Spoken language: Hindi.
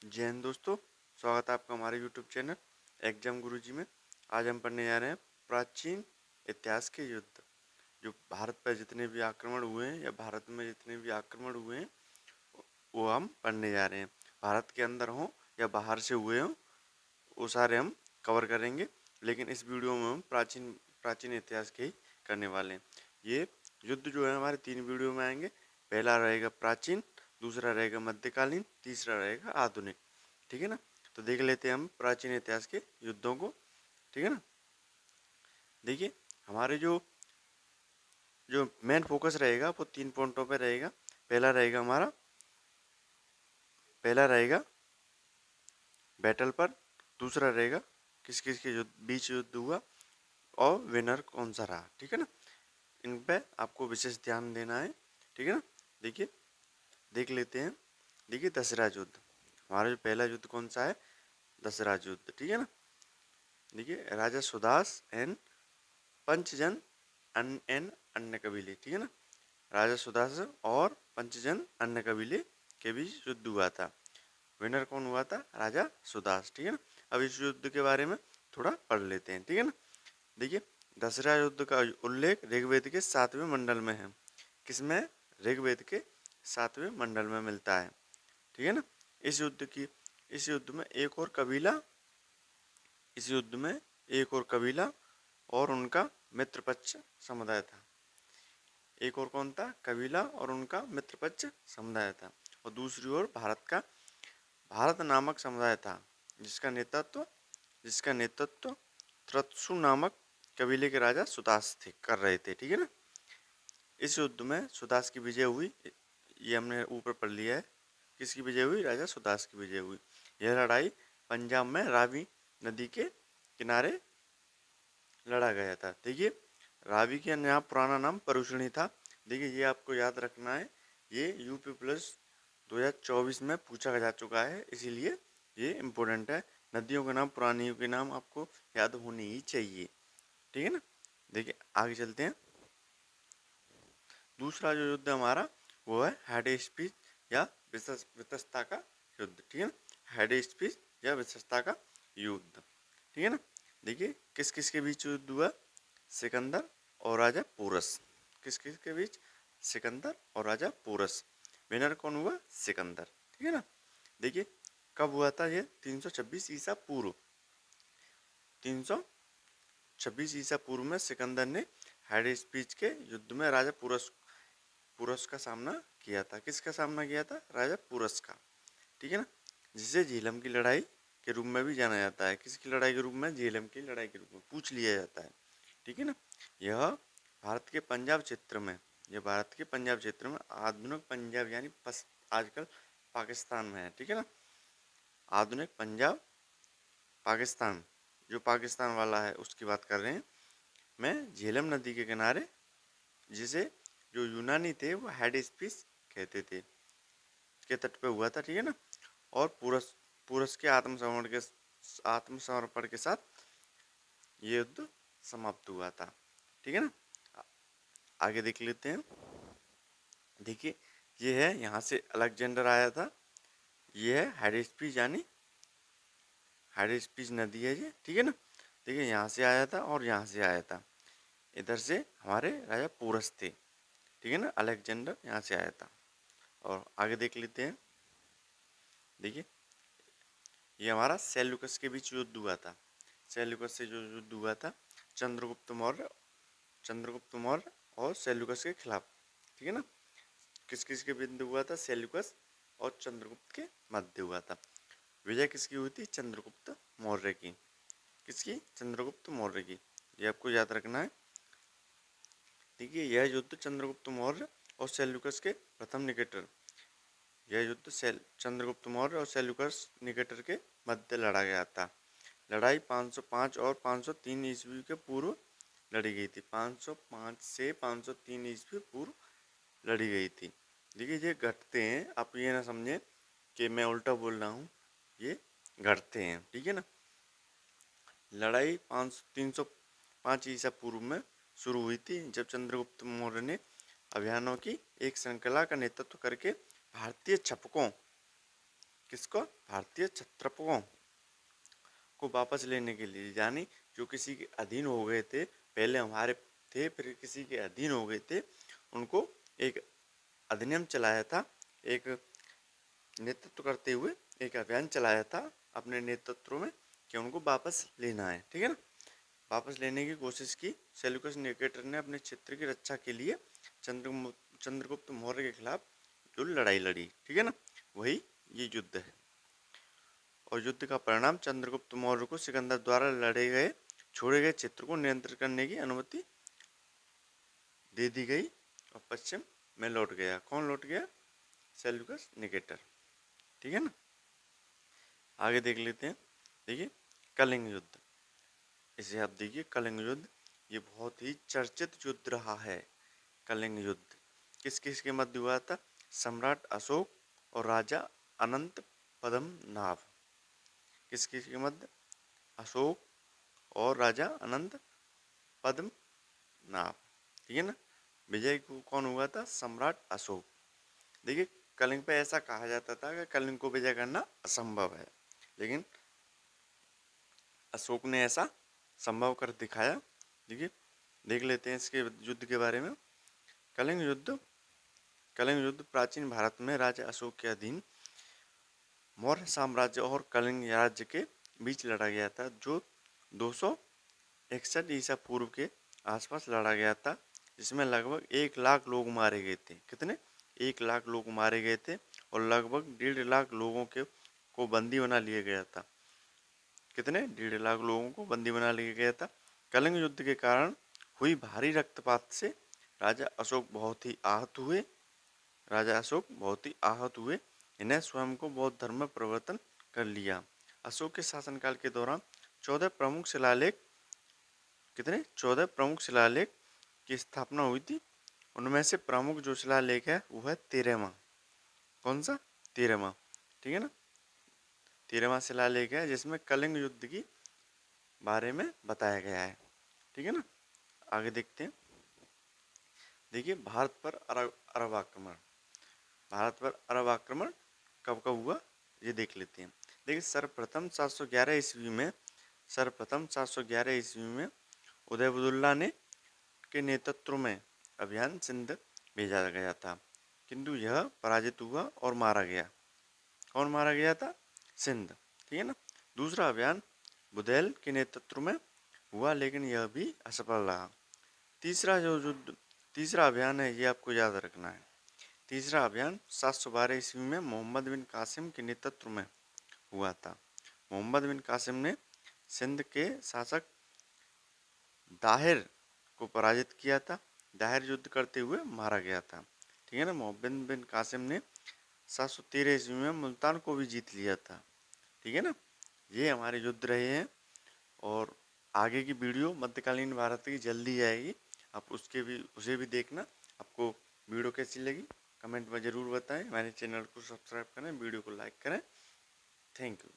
जय हिंद दोस्तों। स्वागत है आपका हमारे YouTube चैनल एग्जाम गुरुजी में। आज हम पढ़ने जा रहे हैं प्राचीन इतिहास के युद्ध। जो भारत पर जितने भी आक्रमण हुए हैं या भारत में जितने भी आक्रमण हुए हैं वो हम पढ़ने जा रहे हैं। भारत के अंदर हो या बाहर से हुए हों वो सारे हम कवर करेंगे, लेकिन इस वीडियो में हम प्राचीन प्राचीन इतिहास के ही करने वाले हैं। ये युद्ध जो है हमारे 3 वीडियो में आएंगे। पहला रहेगा प्राचीन, दूसरा रहेगा मध्यकालीन, तीसरा रहेगा आधुनिक। ठीक है ना। तो देख लेते हैं हम प्राचीन इतिहास के युद्धों को। ठीक है ना। देखिए हमारे जो जो मेन फोकस रहेगा वो 3 पॉइंटों पे रहेगा। पहला रहेगा बैटल पर, दूसरा रहेगा किस किस के बीच युद्ध हुआ और विनर कौन सा रहा। ठीक है ना। इन पे आपको विशेष ध्यान देना है। ठीक है ना। देखिए देख लेते हैं। देखिए दशराज युद्ध, हमारा जो पहला युद्ध कौन सा है, दशराज युद्ध। ठीक है ना। देखिए राजा सुदास एंड पंचजन एन अन्य कबीले। ठीक है ना। राजा सुदास और पंचजन अन्य कबीले के बीच युद्ध हुआ था। विनर कौन हुआ था, राजा सुदास। ठीक है ना। अब इस युद्ध के बारे में थोड़ा पढ़ लेते हैं। ठीक है ना। देखिए दशहरा युद्ध का उल्लेख ऋग्वेद के 7वें मंडल में है। किसमें, ऋग्वेद के 7वें मंडल में मिलता है। ठीक है ना। इस युद्ध में एक और कबीला इस युद्ध में एक और कबीला और उनका मित्र पक्ष समुदाय था। एक और कौन था, कबीला और उनका मित्र पक्ष समुदाय था। और दूसरी ओर भारत नामक समुदाय था, जिसका नेतृत्व त्रत्सु नामक कबीले के राजा सुदास थे कर रहे थे। ठीक है ना। इस युद्ध में सुदास की विजय हुई, ये हमने ऊपर पढ़ लिया है। किसकी विजय हुई, राजा सुदास की विजय हुई। यह लड़ाई पंजाब में रावी नदी के किनारे लड़ा गया था। देखिए रावी के यहाँ पुराना नाम परुषणी था। देखिए ये आपको याद रखना है, ये यूपी प्लस 2024 में पूछा जा चुका है, इसीलिए ये इम्पोर्टेंट है। नदियों के नाम, पुरानियों के नाम आपको याद होने ही चाहिए। ठीक है ना। देखिए आगे चलते हैं। दूसरा जो युद्ध हमारा वो है हेडेस्पीस या वितस्ता का युद्ध। ठीक है ना। हेडेस्पीस या वितस्ता का युद्ध। ठीक है ना। देखिए किस किस के बीच युद्ध हुआ, सिकंदर और राजा पोरस। किस किस के बीच, सिकंदर और राजा पोरस। विनर कौन हुआ, सिकंदर। ठीक है ना। देखिए कब हुआ था ये, 326 ईसा पूर्व। 326 ईसा पूर्व में सिकंदर ने हेडेस्पीस के युद्ध में राजा पुरस का सामना किया था। किसका सामना किया था, राजा पुरस का। ठीक है ना। जिसे झेलम की लड़ाई के रूप में भी जाना जाता है। किसकी लड़ाई के रूप में, झेलम की लड़ाई के रूप में पूछ लिया जाता है। ठीक है ना। यह भारत के पंजाब क्षेत्र में आधुनिक पंजाब यानी आजकल पाकिस्तान में है। ठीक है ना। आधुनिक पंजाब पाकिस्तान, जो पाकिस्तान वाला है उसकी बात कर रहे हैं। मैं झेलम नदी के किनारे, जिसे जो यूनानी थे वो हेडेस्पीस कहते थे, के तट पे हुआ था। ठीक है ना। और पुरस के आत्मसमर्पण के साथ ये युद्ध समाप्त हुआ था। ठीक है ना। आगे देख लेते हैं। देखिए ये है, यहाँ से अलेक्जेंडर आया था। ये है हेडेस्पीस यानी हेडेस्पीस नदी है ये। ठीक है ना। देखिए यहाँ से आया था और यहाँ से आया था, इधर से हमारे राजा पोरस थे। ठीक है ना। अलेक्जेंडर यहाँ से आया था। और आगे देख लेते हैं। देखिए ये हमारा सेल्यूकस के बीच युद्ध हुआ था। सेल्यूकस से जो युद्ध हुआ था, चंद्रगुप्त मौर्य और सेल्यूकस के खिलाफ। ठीक है ना। किस किस के बीच हुआ था, सेल्यूकस और चंद्रगुप्त के मध्य हुआ था। विजय किसकी हुई थी, चंद्रगुप्त मौर्य की। किसकी, चंद्रगुप्त मौर्य की। ये आपको याद रखना है। देखिए यह युद्ध चंद्रगुप्त मौर्य और सेल्यूकस के प्रथम निकेटर यह युद्ध चंद्रगुप्त मौर्य और सेल्यूकस निकेटर के मध्य लड़ा गया था। लड़ाई 505 और 503 ईस्वी के पूर्व लड़ी गई थी। 505 से 503 ईस्वी पूर्व लड़ी गई थी। देखिए ये घटते हैं, आप ये ना समझें कि मैं उल्टा बोल रहा हूँ, ये घटते हैं। ठीक है ना। लड़ाई 305 ईसा पूर्व में शुरू हुई थी, जब चंद्रगुप्त मौर्य ने अभियानों की एक श्रृंखला का नेतृत्व करके भारतीय छपकों किसको? भारतीय क्षत्रपों को वापस लेने के लिए, यानी जो किसी के अधीन हो गए थे, पहले हमारे थे फिर किसी के अधीन हो गए थे, उनको एक अधिनियम चलाया था, एक नेतृत्व करते हुए एक अभियान चलाया था अपने नेतृत्व में कि उनको वापस लेना है, ठीक है ना। वापस लेने की कोशिश की। सेल्यूकस निकेटर ने अपने क्षेत्र की रक्षा के लिए चंद्रगुप्त मौर्य के खिलाफ जो लड़ाई लड़ी, ठीक है ना, वही ये युद्ध है। और युद्ध का परिणाम चंद्रगुप्त मौर्य को सिकंदर द्वारा लड़े गए छोड़े गए क्षेत्र को नियंत्रित करने की अनुमति दे दी गई और पश्चिम में लौट गया। कौन लौट गया? सेल्यूकस निकेटर, ठीक है ना। आगे देख लेते हैं। देखिए कलिंग युद्ध, इसे आप देखिए कलिंग युद्ध, ये बहुत ही चर्चित युद्ध रहा है। कलिंग युद्ध किस किस के मध्य हुआ था? सम्राट अशोक और राजा अनंत पद्मनाभ। किस किस के मध्य? अशोक और राजा अनंत पद्मनाभ, ठीक है ना। विजय कौन हुआ था? सम्राट अशोक। देखिए कलिंग पे ऐसा कहा जाता था कि कलिंग को विजय करना असंभव है, लेकिन अशोक ने ऐसा संभव कर दिखाया। देखिए देख लेते हैं इसके युद्ध के बारे में। कलिंग युद्ध, कलिंग युद्ध प्राचीन भारत में राजा अशोक के अधीन मौर्य साम्राज्य और कलिंग राज्य के बीच लड़ा गया था, जो 261 ईसा पूर्व के आसपास लड़ा गया था, जिसमें लगभग 1 लाख लोग मारे गए थे। कितने? 1 लाख लोग मारे गए थे और लगभग 1.5 लाख लोगों को बंदी बना लिया गया था। कितने? 1.5 लाख लोगों को बंदी बना लिया गया था। कलिंग युद्ध के कारण हुई भारी रक्तपात से राजा अशोक बहुत ही आहत हुए। राजा अशोक बहुत ही आहत हुए। इन्हें स्वयं को बौद्ध धर्म में परिवर्तन कर लिया। अशोक के शासनकाल के दौरान 14 प्रमुख शिलालेख, कितने? 14 प्रमुख शिलालेख की स्थापना हुई थी। उनमें से प्रमुख जो शिलालेख है वो है 13वां। कौन सा? 13वां, ठीक है ना। 13वां शिलालेख है जिसमें कलिंग युद्ध की बारे में बताया गया है, ठीक है ना। आगे देखते हैं। देखिए भारत पर अरब आक्रमण, भारत पर अरब आक्रमण कब कब हुआ ये देख लेते हैं। देखिए सर्वप्रथम 711 ईस्वी में, सर्वप्रथम 711 ईस्वी में उदयबुदुल्ला ने के नेतृत्व में अभियान सिंध भेजा गया था, किंतु यह पराजित हुआ और मारा गया। कौन मारा गया था? सिंध, ठीक है ना। दूसरा अभियान बुधैल के नेतृत्व में हुआ, लेकिन यह भी असफल रहा। तीसरा जो युद्ध, तीसरा अभियान है ये आपको याद रखना है। तीसरा अभियान 712 ईस्वी में मोहम्मद बिन कासिम के नेतृत्व में हुआ था। मोहम्मद बिन कासिम ने सिंध के शासक दाहिर को पराजित किया था। दाहिर युद्ध करते हुए मारा गया था, ठीक है ना। मोहम्मद बिन कासिम ने 713 ईस्वी में मुल्तान को भी जीत लिया था, ठीक है ना। ये हमारे युद्ध रहे हैं और आगे की वीडियो मध्यकालीन भारत की जल्दी आएगी, आप उसे भी देखना। आपको वीडियो कैसी लगी कमेंट में ज़रूर बताएं। हमारे चैनल को सब्सक्राइब करें, वीडियो को लाइक करें। Thank you.